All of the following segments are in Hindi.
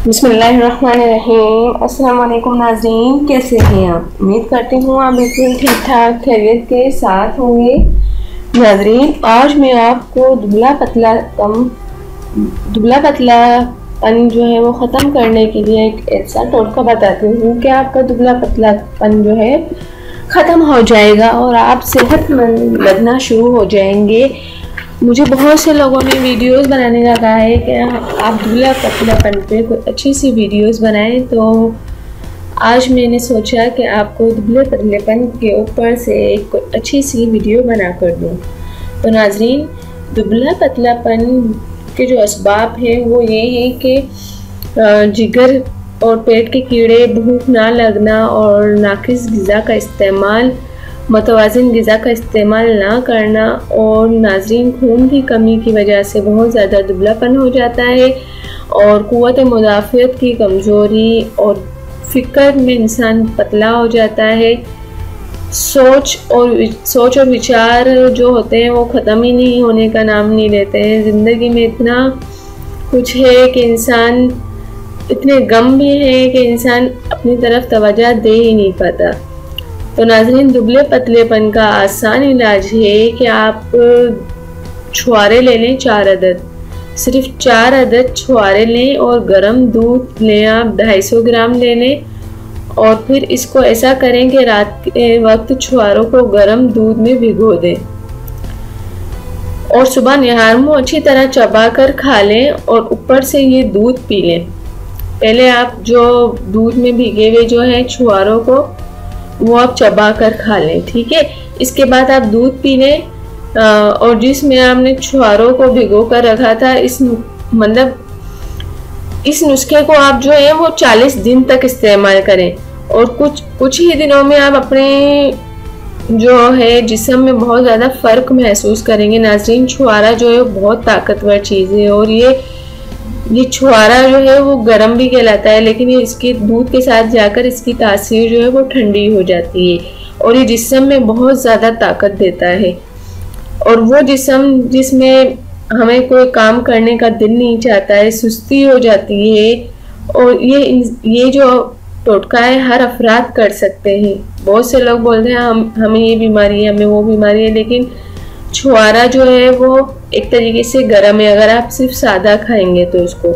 बिस्मिल्लाहिर्रहमानिर्रहीम। अस्सलाम वालेकुम नाज़रीन, कैसे हैं आप? उम्मीद करती हूँ आप बिल्कुल ठीक ठाक खैरियत के साथ होंगे। नाज़रीन, आज मैं आपको दुबला पतलापन जो है वो ख़त्म करने के लिए एक ऐसा टोटका बताती हूँ कि आपका दुबला पतलापन जो है ख़त्म हो जाएगा और आप सेहतमंद लगना शुरू हो जाएंगे। मुझे बहुत से लोगों ने वीडियोस बनाने का कहा है कि आप दुबला पतलापन पे कोई अच्छी सी वीडियोस बनाएं, तो आज मैंने सोचा कि आपको दुबले पतलेपन के ऊपर से एक अच्छी सी वीडियो बना कर दूँ। तो नाज़रीन, दुबला पतलापन के जो असबाब हैं वो ये हैं कि जिगर और पेट के कीड़े, भूख ना लगना और नाकिस ग़िज़ा का इस्तेमाल, मतवाज़िन ग़िज़ा का इस्तेमाल ना करना और नाज़रीन खून की कमी की वजह से बहुत ज़्यादा दुबलापन हो जाता है और क़ुव्वत मुदाफ़ियत की कमज़ोरी और फ़िक्र में इंसान पतला हो जाता है। सोच और विचार जो होते हैं वो ख़त्म ही नहीं होने का नाम नहीं लेते हैं। ज़िंदगी में इतना कुछ है कि इंसान, इतने गम भी हैं कि इंसान अपनी तरफ तवज्जो दे ही नहीं पाता। तो नाज़रीन, दुबले पतलेपन का आसान इलाज है कि आप छुहारे ले लें 4 अदद, सिर्फ 4 अदद छुहारे लें और गर्म दूध लें, आप 250 ग्राम ले लें और फिर इसको ऐसा करें कि रात के वक्त छुहारों को गर्म दूध में भिगो दें और सुबह निहार मुँह अच्छी तरह चबा कर खा लें और ऊपर से ये दूध पी लें। पहले आप जो दूध में भिगे हुए जो है छुहारों को वो आप चबा कर खा लें, ठीक है। इसके बाद आप दूध पी लें और जिसमें आपने छुहारों को भिगो कर रखा था, इस नुस्खे को आप जो है वो 40 दिन तक इस्तेमाल करें और कुछ ही दिनों में आप अपने जो है जिस्म में बहुत ज़्यादा फ़र्क महसूस करेंगे। नाज़रीन, छुहारा जो है बहुत ताकतवर चीज़ है और ये छुहारा जो है वो गर्म भी कहलाता है, लेकिन ये इसके दूध के साथ जाकर इसकी तासीर जो है वो ठंडी हो जाती है और ये जिस्म में बहुत ज़्यादा ताकत देता है। और वो जिस्म जिसमें हमें कोई काम करने का दिल नहीं चाहता है, सुस्ती हो जाती है, और ये जो टोटका है हर अफराद कर सकते हैं। बहुत से लोग बोलते हैं हमें ये बीमारी है, हमें वो बीमारी है, लेकिन छुहारा जो है वो एक तरीके से गर्म है अगर आप सिर्फ सादा खाएंगे तो इसको,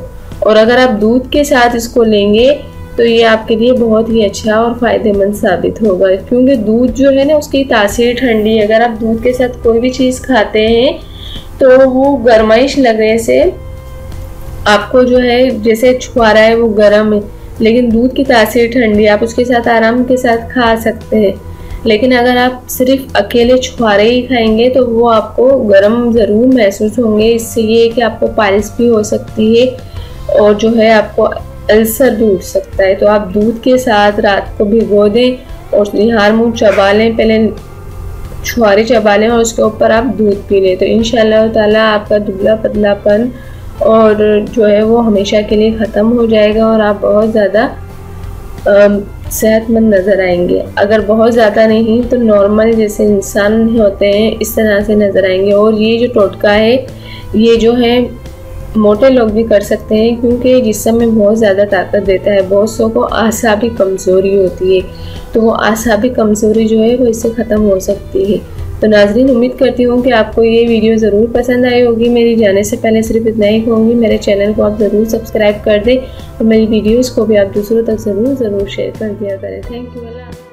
और अगर आप दूध के साथ इसको लेंगे तो ये आपके लिए बहुत ही अच्छा और फ़ायदेमंद साबित होगा, क्योंकि दूध जो है ना उसकी तासीर ठंडी है। अगर आप दूध के साथ कोई भी चीज़ खाते हैं तो वो गर्माइश लगने से आपको जो है, जैसे छुहारा है वो गर्म है लेकिन दूध की तासीर ठंडी, आप उसके साथ आराम के साथ खा सकते हैं। लेकिन अगर आप सिर्फ अकेले छुहारे ही खाएंगे तो वो आपको गर्म ज़रूर महसूस होंगे। इससे ये है कि आपको पाइल्स भी हो सकती है और जो है आपको अल्सर भी उठ सकता है। तो आप दूध के साथ रात को भिगो दें और निहार मुँह चबा लें, पहले छुहारे चबा लें और उसके ऊपर आप दूध पी लें, तो इंशाअल्लाह ताला आपका दुबला पतलापन और जो है वो हमेशा के लिए ख़त्म हो जाएगा और आप बहुत ज़्यादा सेहतमंद नज़र आएंगे। अगर बहुत ज़्यादा नहीं तो नॉर्मल जैसे इंसान होते हैं इस तरह से नज़र आएंगे। और ये जो टोटका है ये जो है मोटे लोग भी कर सकते हैं, क्योंकि जिस्म में बहुत ज़्यादा ताकत देता है। बहुत सौ को आसाबी कमज़ोरी होती है, तो वो आसाबी कमज़ोरी जो है वो इससे ख़त्म हो सकती है। तो नाज़रीन, उम्मीद करती हूँ कि आपको ये वीडियो ज़रूर पसंद आई होगी। मेरी जाने से पहले सिर्फ इतना ही कहूँगी, मेरे चैनल को आप ज़रूर सब्सक्राइब कर दें और मेरी वीडियोज़ को भी आप दूसरों तक ज़रूर शेयर कर दिया करें। Thank you. अल्लाह।